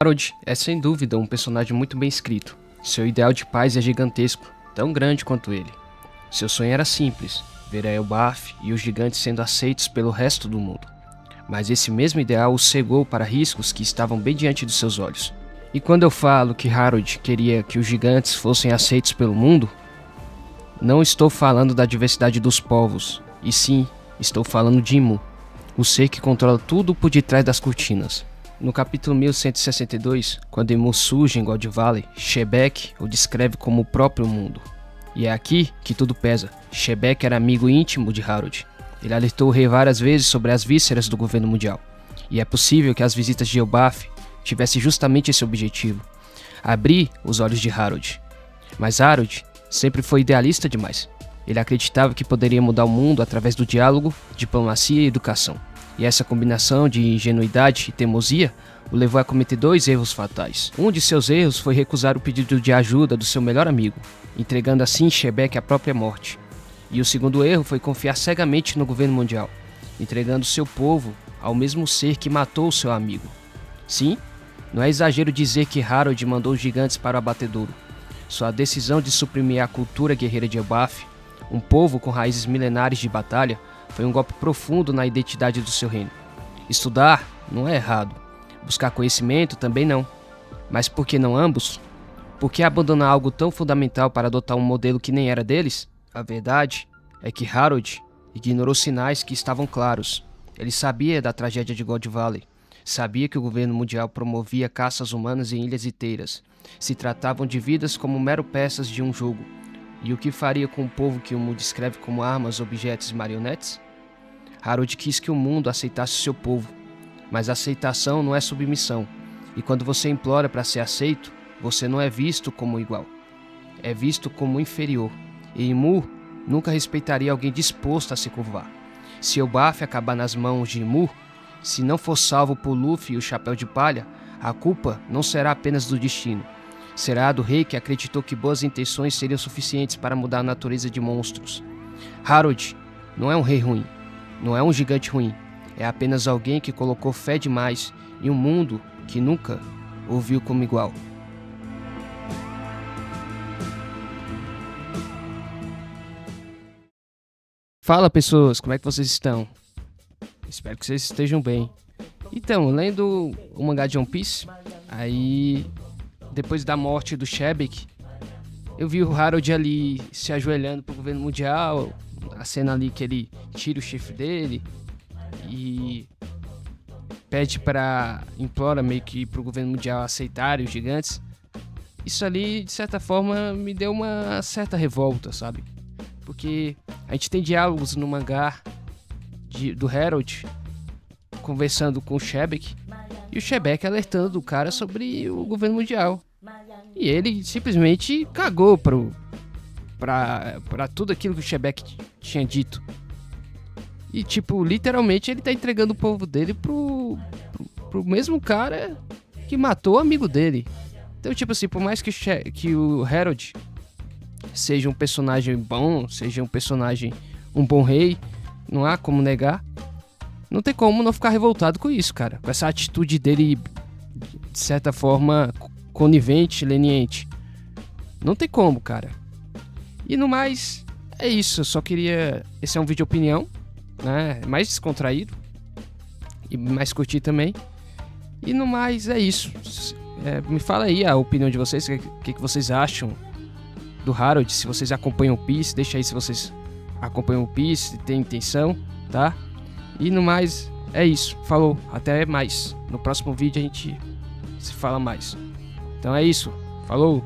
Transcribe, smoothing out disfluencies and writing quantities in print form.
Harold é sem dúvida um personagem muito bem escrito. Seu ideal de paz é gigantesco, tão grande quanto ele. Seu sonho era simples, ver Elbaf e os gigantes sendo aceitos pelo resto do mundo. Mas esse mesmo ideal o cegou para riscos que estavam bem diante dos seus olhos. E quando eu falo que Harold queria que os gigantes fossem aceitos pelo mundo, não estou falando da diversidade dos povos, e sim, estou falando de Imu, o ser que controla tudo por detrás das cortinas. No capítulo 1162, quando Imu surge em God Valley, Shebek o descreve como o próprio mundo. E é aqui que tudo pesa. Shebek era amigo íntimo de Harold. Ele alertou o rei várias vezes sobre as vísceras do governo mundial. E é possível que as visitas de Elbaf tivessem justamente esse objetivo: abrir os olhos de Harold. Mas Harold sempre foi idealista demais. Ele acreditava que poderia mudar o mundo através do diálogo, diplomacia e educação. E essa combinação de ingenuidade e teimosia o levou a cometer dois erros fatais. Um de seus erros foi recusar o pedido de ajuda do seu melhor amigo, entregando assim Shebek à própria morte. E o segundo erro foi confiar cegamente no governo mundial, entregando seu povo ao mesmo ser que matou seu amigo. Sim, não é exagero dizer que Harold mandou os gigantes para o abatedouro. Sua decisão de suprimir a cultura guerreira de Elbaf, um povo com raízes milenares de batalha, foi um golpe profundo na identidade do seu reino. Estudar não é errado, buscar conhecimento também não. Mas por que não ambos? Por que abandonar algo tão fundamental para adotar um modelo que nem era deles? A verdade é que Harold ignorou sinais que estavam claros. Ele sabia da tragédia de God Valley, sabia que o governo mundial promovia caças humanas em ilhas inteiras. Se tratavam de vidas como mero peças de um jogo. E o que faria com o povo que o mundo descreve como armas, objetos e marionetes? Harold quis que o mundo aceitasse seu povo, mas aceitação não é submissão, e quando você implora para ser aceito, você não é visto como igual, é visto como inferior, e Imu nunca respeitaria alguém disposto a se curvar. Se Elbaf acabar nas mãos de Imu, se não for salvo por Luffy e o Chapéu de Palha, a culpa não será apenas do destino, será do rei que acreditou que boas intenções seriam suficientes para mudar a natureza de monstros. Harold não é um rei ruim, não é um gigante ruim, é apenas alguém que colocou fé demais em um mundo que nunca o viu como igual. Fala pessoas, como é que vocês estão? Espero que vocês estejam bem. Então, lendo o mangá de One Piece, aí depois da morte do Shebek, eu vi o Harold ali se ajoelhando pro governo mundial, a cena ali que ele tira o chifre dele e implora meio que pro governo mundial aceitarem os gigantes. Isso ali, de certa forma, me deu uma certa revolta, sabe? Porque a gente tem diálogos no mangá do Harold conversando com o Shebek, e o Shebek alertando o cara sobre o governo mundial. E ele simplesmente cagou pra tudo aquilo que o Shebek tinha dito. E, tipo, literalmente ele tá entregando o povo dele pro mesmo cara que matou o amigo dele. Então, tipo assim, por mais que o Harold seja um personagem bom, seja um bom rei, não há como negar, não tem como não ficar revoltado com isso, cara. Com essa atitude dele, de certa forma, conivente, leniente. Não tem como, cara. E no mais, é isso. Eu só queria... Esse é um vídeo de opinião, né? Mais descontraído. E mais curtir também. E no mais, é isso. Me fala aí a opinião de vocês. O que vocês acham do Harold? Se vocês acompanham o Piece, deixa aí se vocês acompanham o Piece, tem intenção, tá? E no mais, é isso. Falou. Até mais. No próximo vídeo a gente se fala mais. Então é isso. Falou.